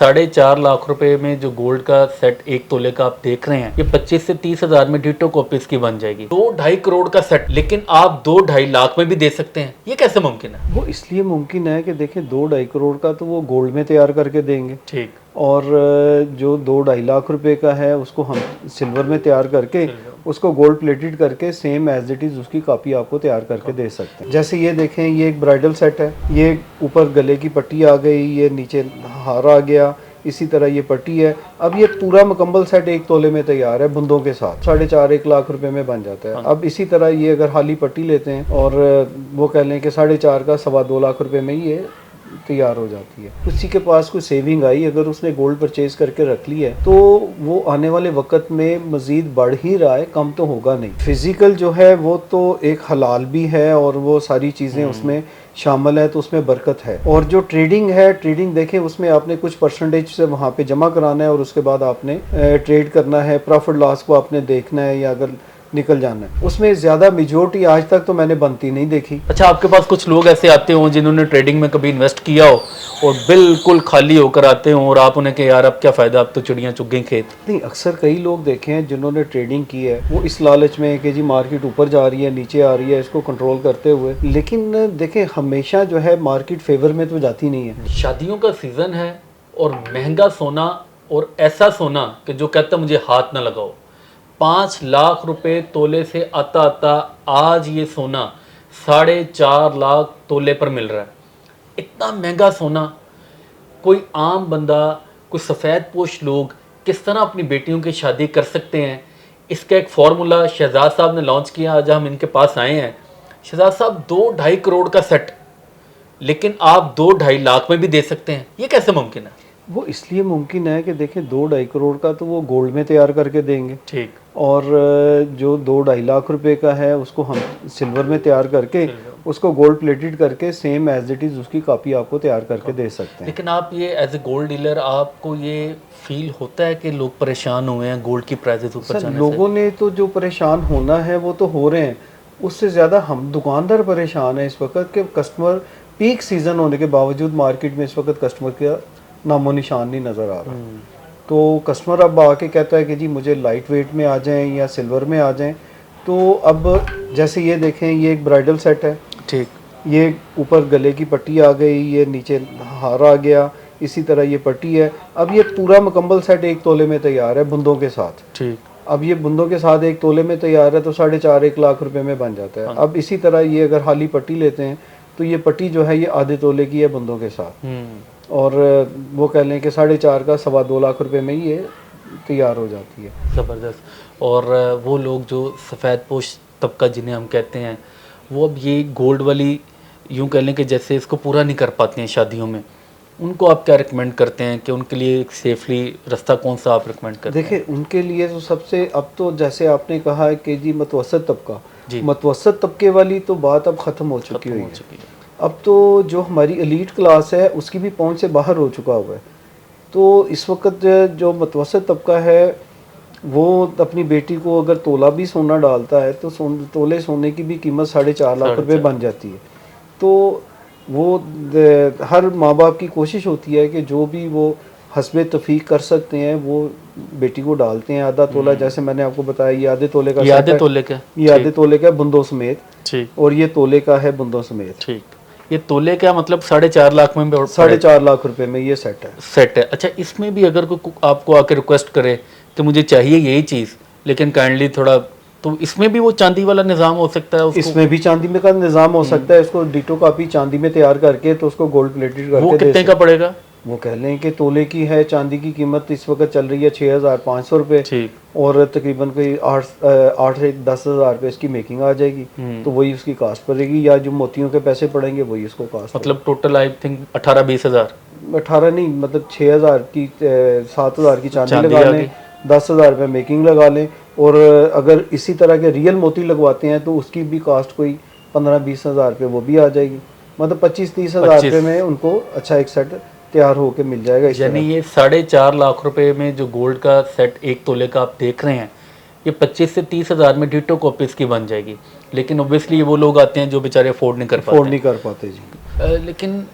4.5 लाख रुपए में जो गोल्ड का सेट 1 तोले का आप देख रहे हैं, ये 25 से 30 हजार में डिटो कॉपी इसकी बन जाएगी। 2-2.5 करोड़ का सेट, लेकिन आप 2-2.5 लाख में भी दे सकते हैं। ये कैसे मुमकिन है? वो इसलिए मुमकिन है कि देखिए 2-2.5 करोड़ का तो वो गोल्ड में तैयार करके देंगे, ठीक, और जो 2-2.5 लाख रुपए का है उसको हम सिल्वर में तैयार करके उसको गोल्ड प्लेटेड करके सेम एज इट इज़ उसकी कॉपी आपको तैयार करके दे सकते हैं। जैसे ये देखें, ये एक ब्राइडल सेट है, ये ऊपर गले की पट्टी आ गई, ये नीचे हार आ गया, इसी तरह ये पट्टी है। अब ये पूरा मुकम्मल सेट 1 तोले में तैयार है बुंदों के साथ, 4.5-1 लाख रुपए में बन जाता है। अब इसी तरह ये अगर हाली पट्टी लेते हैं और वो कह लें कि 4.5 का 2.25 लाख रुपए में ये तैयार हो जाती है। किसी के पास कोई सेविंग आई, अगर उसने गोल्ड परचेज करके रख ली है तो वो आने वाले वक्त में मजीद बढ़ ही रहा है, कम तो होगा नहीं। फिजिकल जो है वो तो एक हलाल भी है और वो सारी चीज़ें उसमें शामिल है, तो उसमें बरकत है। और जो ट्रेडिंग है, ट्रेडिंग देखें उसमें आपने कुछ परसेंटेज से वहाँ पे जमा कराना है और उसके बाद आपने ट्रेड करना है, प्रॉफिट लॉस को आपने देखना है या अगर निकल जाना है। उसमें ज़्यादा मेजोरिटी आज तक तो मैंने बनती नहीं देखी। अच्छा, आपके पास कुछ लोग ऐसे आते हों जिन्होंने ट्रेडिंग में कभी इन्वेस्ट किया हो और बिल्कुल खाली होकर आते हों और आप उन्हें कहें यार अब क्या फ़ायदा, अब तो चिड़ियाँ चुग गई खेत? नहीं, अक्सर कई लोग देखे हैं जिन्होंने ट्रेडिंग की है, वो इस लालच में है कि जी मार्केट ऊपर जा रही है नीचे आ रही है, इसको कंट्रोल करते हुए। लेकिन देखें हमेशा जो है मार्केट फेवर में तो जाती नहीं है। शादियों का सीज़न है और महंगा सोना, और ऐसा सोना कि जो कहता मुझे हाथ ना लगाओ। 5 लाख रुपए तोले से आता आता आज ये सोना 4.5 लाख तोले पर मिल रहा है। इतना महंगा सोना कोई आम बंदा, कोई सफ़ेद पोश लोग किस तरह अपनी बेटियों की शादी कर सकते हैं, इसका एक फार्मूला शहजाद साहब ने लॉन्च किया। आज हम इनके पास आए हैं। शहजाद साहब, 2-2.5 करोड़ का सेट, लेकिन आप 2-2.5 लाख में भी दे सकते हैं। ये कैसे मुमकिन है? वो इसलिए मुमकिन है कि देखें 2-2.5 करोड़ का तो वो गोल्ड में तैयार करके देंगे, ठीक, और जो 2-2.5 लाख रुपए का है उसको हम सिल्वर में तैयार करके उसको गोल्ड प्लेटेड करके सेम एज इट इज़ उसकी कॉपी आपको तैयार करके दे सकते हैं। लेकिन आप ये एज ए गोल्ड डीलर, आपको ये फील होता है कि लोग परेशान हुए हैं गोल्ड की प्राइसेस ऊपर जाने से? लोगों ने तो जो परेशान होना है वो तो हो रहे हैं, उससे ज़्यादा हम दुकानदार परेशान हैं इस वक्त के कस्टमर पीक सीज़न होने के बावजूद मार्केट में इस वक्त कस्टमर का नामो निशान नहीं नज़र आ रहा। तो कस्टमर अब आके कहता है कि जी मुझे लाइट वेट में आ जाएं या सिल्वर में आ जाएं। तो अब जैसे ये देखें, ये एक ब्राइडल सेट है, ठीक, ये ऊपर गले की पट्टी आ गई, ये नीचे हार आ गया, इसी तरह ये पट्टी है। अब ये पूरा मुकम्मल सेट 1 तोले में तैयार है बुंदों के साथ, ठीक। अब ये बुंदों के साथ 1 तोले में तैयार है तो 4.5-1 लाख रुपए में बन जाता है। अब इसी तरह ये अगर हाली पट्टी लेते हैं तो ये पट्टी जो है ये आधे तोले की है बुंदों के साथ, और वो कह लें कि 4.5 का 2.25 लाख रुपए में ही ये तैयार हो जाती है। ज़बरदस्त। और वो लोग जो सफ़ेद पोश तबका जिन्हें हम कहते हैं, वो अब ये गोल्ड वाली यूँ कह लें कि जैसे इसको पूरा नहीं कर पाते हैं शादियों में, उनको आप क्या रिकमेंड करते हैं कि उनके लिए एक सेफली रास्ता कौन सा आप रिकमेंड करते हैं? देखिए उनके लिए तो सबसे, अब तो जैसे आपने कहा है कि जी मतवसत तबका, मतवसत तबके वाली तो बात अब ख़त्म हो चुकी है। अब तो जो हमारी एलीट क्लास है उसकी भी पहुंच से बाहर हो चुका हुआ है। तो इस वक्त जो मतवसत तबका है वो अपनी बेटी को अगर तोला भी सोना डालता है तो तोले सोने की भी कीमत 4.5 लाख रुपए बन जाती है। तो वो हर माँ बाप की कोशिश होती है कि जो भी वो हस्बे तफीक कर सकते हैं वो बेटी को डालते हैं। आधा तोला, जैसे मैंने आपको बताया, ये आधे तोले का, ये आधे तोले का बुंदों समेत, ठीक, और ये तोले का है बुंदों समेत, ठीक। ये तोले का मतलब 4.5 लाख में 4.5 लाख रुपए में ये सेट है। अच्छा, इसमें भी अगर कोई आपको आके रिक्वेस्ट करे कि मुझे चाहिए यही चीज़ लेकिन काइंडली थोड़ा, तो इसमें भी वो चांदी वाला निज़ाम हो सकता है? इसमें भी चांदी में का निज़ाम हो सकता है। इसको डिटो कॉपी चांदी में तैयार करके तो उसको गोल्ड प्लेटेड करके वो कितने का पड़ेगा? वो कह लें कि तोले की है चांदी की कीमत इस वक्त चल रही है 6,500 रुपये, ठीक, और तकरीबन कोई 8 से 10,000 रुपये इसकी मेकिंग आ जाएगी। तो वही उसकी कास्ट पड़ेगी, या जो मोतियों के पैसे पड़ेंगे वही उसको कास्ट। मतलब टोटल आई थिंक 18-20 हज़ार, 18 नहीं, मतलब 6,000 की 7,000 की चांदी लगा लें, 10,000 रुपये मेकिंग लगा लें, और अगर इसी तरह के रियल मोती लगवाते हैं तो उसकी भी कास्ट कोई 15-20 हज़ार रुपये वो भी आ जाएगी। मतलब 25-30 हज़ार रुपये में उनको अच्छा एक सेट तैयार होके मिल जाएगा। यानी ये 4.5 लाख रुपए में जो गोल्ड का सेट 1 तोले का आप देख रहे हैं, ये 25 से 30 हज़ार में डिटो कॉपीज़ की बन जाएगी। लेकिन ऑब्वियसली वो लोग आते हैं जो बेचारे अफोर्ड नहीं कर पाते जी। लेकिन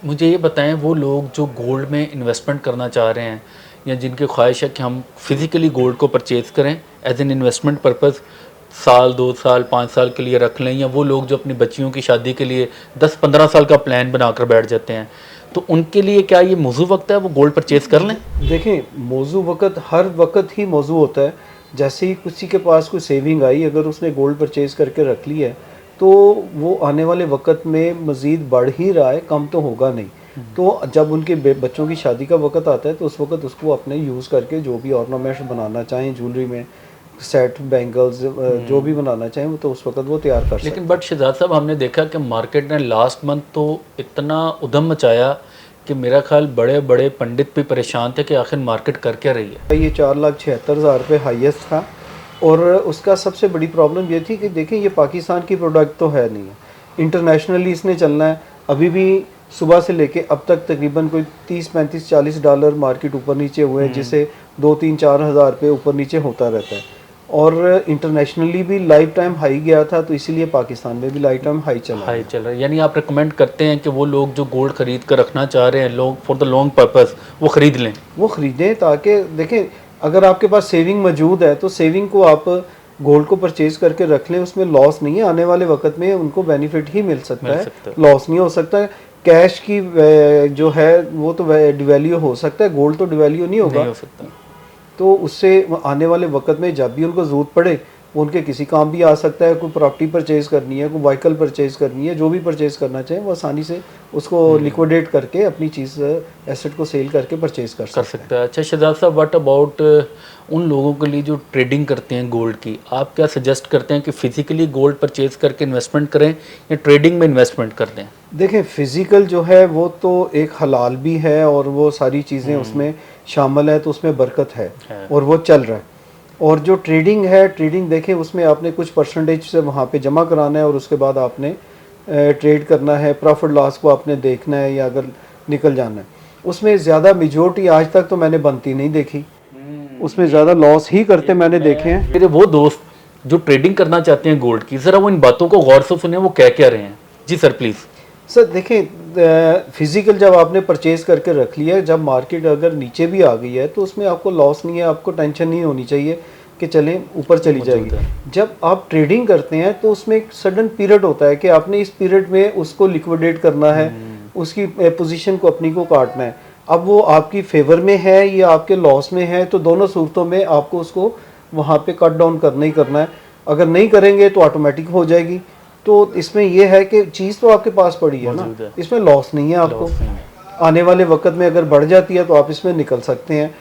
मुझे ये बताएं, वो लोग जो गोल्ड में इन्वेस्टमेंट करना चाह रहे हैं या जिनकी ख्वाहिश है कि हम फिज़िकली गोल्ड को परचेज़ करें एज एन इन्वेस्टमेंट पर्पज़, साल 2 साल 5 साल के लिए रख लें, या वो लोग जो अपनी बच्चियों की शादी के लिए 10-15 साल का प्लान बनाकर बैठ जाते हैं, तो उनके लिए क्या ये मौजू वक्त है वो गोल्ड परचेज़ कर लें? देखें, मौजू वक़्त हर वक़्त ही मौजू होता है। जैसे ही किसी के पास कोई सेविंग आई, अगर उसने गोल्ड परचेज़ करके रख ली है, तो वो आने वाले वक़्त में मज़ीद बढ़ ही रहा है, कम तो होगा नहीं। तो जब उनके बच्चों की शादी का वक़्त आता है, तो उस वक़्त उसको अपने यूज़ करके जो भी ऑर्नामेंट्स बनाना चाहें, ज्वेलरी में सेट, बैंगल्स, जो भी बनाना चाहें, वो तो उस वक़्त वो तैयार कर सकते हैं। लेकिन बट शहजाद साहब, हमने देखा कि मार्केट ने लास्ट मंथ तो इतना उधम मचाया कि मेरा ख्याल बड़े बड़े पंडित भी परेशान थे कि आखिर मार्केट कर क्या रही है। ये 4,76,000 रुपये हाईएस्ट था, और उसका सबसे बड़ी प्रॉब्लम ये थी कि देखें, ये पाकिस्तान की प्रोडक्ट तो है नहीं है, इंटरनेशनली इसने चलना है। अभी भी सुबह से लेके अब तक तकरीबन कोई 30-35-40 डॉलर मार्केट ऊपर नीचे हुए हैं, जिसे 2-3-4 हज़ार रुपये ऊपर नीचे होता रहता है। और इंटरनेशनली भी लाइफ टाइम हाई गया था, तो इसीलिए पाकिस्तान में भी लाइफ टाइम हाई चल रहा है। यानी आप रिकमेंड करते हैं कि वो लोग जो गोल्ड खरीद कर रखना चाह रहे हैं, लोग फॉर द लॉन्ग पर्पस, वो ख़रीद लें, वो ख़रीदें, ताकि देखें, अगर आपके पास सेविंग मौजूद है तो सेविंग को आप गोल्ड को परचेज़ करके रख लें, उसमें लॉस नहीं है। आने वाले वक्त में उनको बेनिफिट ही मिल सकता है, लॉस नहीं हो सकता है। कैश की जो है वो तो डिवैल्यू हो सकता है, गोल्ड तो डिवैल्यू नहीं होगा, नहीं हो सकता। तो उससे आने वाले वक्त में जब भी उनको ज़रूरत पड़े, वो उनके किसी काम भी आ सकता है। कोई प्रॉपर्टी परचेज़ करनी है, कोई व्हीकल परचेज़ करनी है, जो भी परचेज़ करना चाहे, वो आसानी से उसको लिक्विडेट करके अपनी चीज़, एसेट को सेल करके परचेज़ कर सकता है। अच्छा शहजाद साहब, व्हाट अबाउट उन लोगों के लिए जो ट्रेडिंग करते हैं गोल्ड की, आप क्या सजेस्ट करते हैं कि फ़िज़िकली गोल्ड परचेज़ करके इन्वेस्टमेंट करें या ट्रेडिंग में इन्वेस्टमेंट कर दें? देखें, फ़िज़िकल जो है वो तो एक हलाल भी है, और वो सारी चीज़ें उसमें शामिल है, तो उसमें बरकत है और वो चल रहा है। और जो ट्रेडिंग है, ट्रेडिंग देखें, उसमें आपने कुछ परसेंटेज से वहाँ पे जमा कराना है, और उसके बाद आपने ट्रेड करना है, प्रॉफिट लॉस को आपने देखना है, या अगर निकल जाना है। उसमें ज़्यादा मेजॉरिटी आज तक तो मैंने बनती नहीं देखी, उसमें ज़्यादा लॉस ही करते मैंने देखे हैं। मेरे वो दोस्त जो ट्रेडिंग करना चाहते हैं गोल्ड की, ज़रा वो इन बातों को गौर से सुने, वो क्या क्या रहे हैं। जी सर प्लीज़। सर देखें, फ़िज़िकल जब आपने परचेज़ करके रख लिया है, जब मार्केट अगर नीचे भी आ गई है, तो उसमें आपको लॉस नहीं है, आपको टेंशन नहीं होनी चाहिए कि चलें ऊपर चली जाएगी। जब आप ट्रेडिंग करते हैं तो उसमें एक सडन पीरियड होता है कि आपने इस पीरियड में उसको लिक्विडेट करना है, उसकी पोजीशन को अपनी को काटना है। अब वो आपकी फेवर में है या आपके लॉस में है, तो दोनों सूरतों में आपको उसको वहाँ पे कट डाउन करना ही करना है। अगर नहीं करेंगे तो ऑटोमेटिक हो जाएगी। तो इसमें यह है कि चीज़ तो आपके पास पड़ी है ना, इसमें लॉस नहीं है आपको। आने वाले वक्त में अगर बढ़ जाती है तो आप इसमें निकल सकते हैं।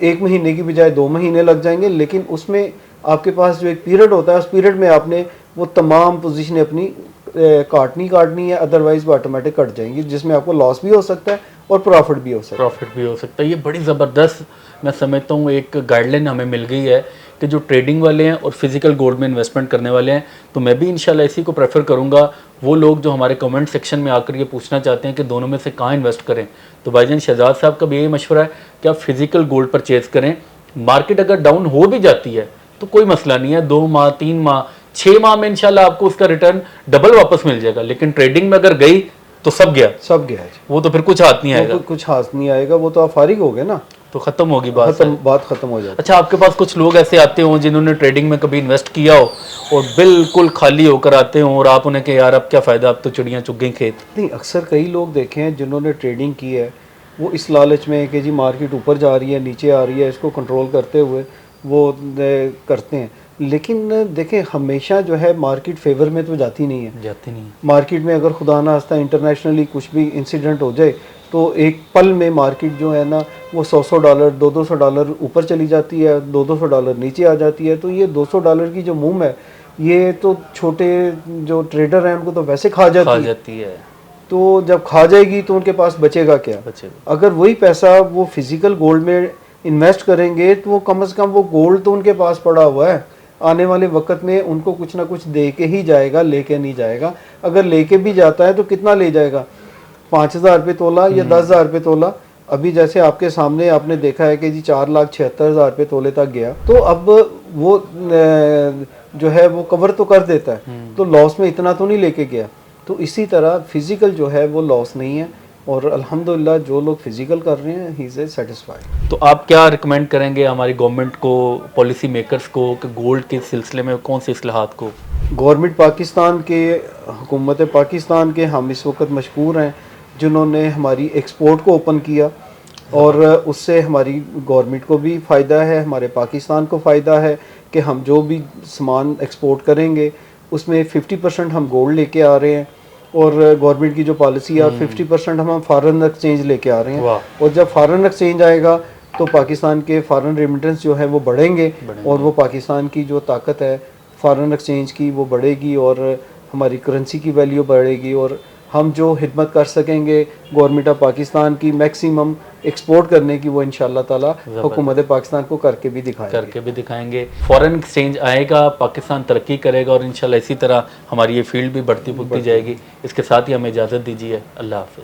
1 महीने की बजाय 2 महीने लग जाएंगे, लेकिन उसमें आपके पास जो एक पीरियड होता है, उस पीरियड में आपने वो तमाम पोजीशन अपनी काटनी है, अदरवाइज वो ऑटोमेटिक कट जाएंगी, जिसमें आपको लॉस भी हो सकता है और प्रॉफिट भी हो सकता है। ये बड़ी ज़बरदस्त, मैं समझता हूँ, एक गाइडलाइन हमें मिल गई है कि जो ट्रेडिंग वाले हैं और फिज़िकल गोल्ड में इन्वेस्टमेंट करने वाले हैं, तो मैं भी इंशाल्लाह इसी को प्रेफर करूँगा। वो लोग जो हमारे कमेंट सेक्शन में आकर ये पूछना चाहते हैं कि दोनों में से कहाँ इन्वेस्ट करें, तो भाईजान शहजाद साहब का भी यही मशवरा है कि आप फिज़िकल गोल्ड परचेज़ करें। मार्केट अगर डाउन हो भी जाती है तो कोई मसला नहीं है, 2 माह 3 माह 6 माह में इंशाल्लाह आपको उसका रिटर्न डबल वापस मिल जाएगा। लेकिन ट्रेडिंग में अगर गई तो सब गया, वो तो फिर कुछ हाथ नहीं आएगा, कुछ हाथ नहीं आएगा, वो तो आप फारिग हो गए ना, तो खत्म होगी बात खत्म हो जाती। अच्छा, आपके पास कुछ लोग ऐसे आते हों जिन्होंने ट्रेडिंग में कभी इन्वेस्ट किया हो और बिल्कुल खाली होकर आते हों, और आप उन्हें कि यार अब क्या फ़ायदा, अब तो चिड़ियाँ चुग गई खेत? नहीं, अक्सर कई लोग देखे हैं जिन्होंने ट्रेडिंग की है, वो इस लालच में कि जी मार्केट ऊपर जा रही है, नीचे आ रही है, इसको कंट्रोल करते हुए वो करते हैं। लेकिन देखें, हमेशा जो है मार्केट फेवर में तो जाती नहीं है। मार्केट में अगर खुदा ना खास्ता इंटरनेशनली कुछ भी इंसिडेंट हो जाए, तो एक पल में मार्केट जो है ना, वो $100 $200 ऊपर चली जाती है, $200 नीचे आ जाती है। तो ये $200 की जो मूव है, ये तो छोटे जो ट्रेडर हैं उनको तो वैसे खा जाती है। तो जब खा जाएगी तो उनके पास बचेगा क्या? अगर वही पैसा वो फिजिकल गोल्ड में इन्वेस्ट करेंगे, तो वो कम से कम वो गोल्ड तो उनके पास पड़ा हुआ है, आने वाले वक्त में उनको कुछ ना कुछ दे के ही जाएगा, लेके नहीं जाएगा। अगर लेके भी जाता है तो कितना ले जाएगा, 5,000 रुपये तोला या 10,000 रुपये तोला? अभी जैसे आपके सामने आपने देखा है कि जी 4,76,000 रुपये तोले तक गया, तो अब वो जो है वो कवर तो कर देता है, तो लॉस में इतना तो नहीं लेके गया। तो इसी तरह फिज़िकल जो है वो लॉस नहीं है, और अल्हम्दुलिल्लाह जो लोग फिज़िकल कर रहे हैं ही इज़ सेटिस्फाइड। तो आप क्या रिकमेंड करेंगे हमारी गवर्नमेंट को, पॉलिसी मेकर्स को, कि गोल्ड के सिलसिले में कौन से इस्लाहात को? गवर्नमेंट पाकिस्तान के, हुकूमत पाकिस्तान के हम इस वक्त मशकूर हैं जिन्होंने हमारी एक्सपोर्ट को ओपन किया, और उससे हमारी गवर्नमेंट को भी फ़ायदा है, हमारे पाकिस्तान को फ़ायदा है कि हम जो भी सामान एक्सपोर्ट करेंगे उसमें 50% हम गोल्ड लेके आ रहे हैं, और गवर्नमेंट की जो पॉलिसी है 50% हम फॉरेन एक्सचेंज लेके आ रहे हैं। वाह। और जब फॉरेन एक्सचेंज आएगा तो पाकिस्तान के फॉरेन रेमिटेंस जो है वो बढ़ेंगे, और वो पाकिस्तान की जो ताकत है फॉरेन एक्सचेंज की वो बढ़ेगी, और हमारी करेंसी की वैल्यू बढ़ेगी, और हम जो हिदमत कर सकेंगे गवर्नमेंट ऑफ पाकिस्तान की मैक्सिमम एक्सपोर्ट करने की, वो इंशाल्लाह ताला हुकूमत पाकिस्तान को करके भी दिखाएंगे। फॉरेन एक्सचेंज आएगा, पाकिस्तान तरक्की करेगा, और इंशाल्लाह इसी तरह हमारी ये फील्ड भी बढ़ती जाएगी। इसके साथ ही हमें इजाज़त दीजिए। अल्लाह हाफ़िज़।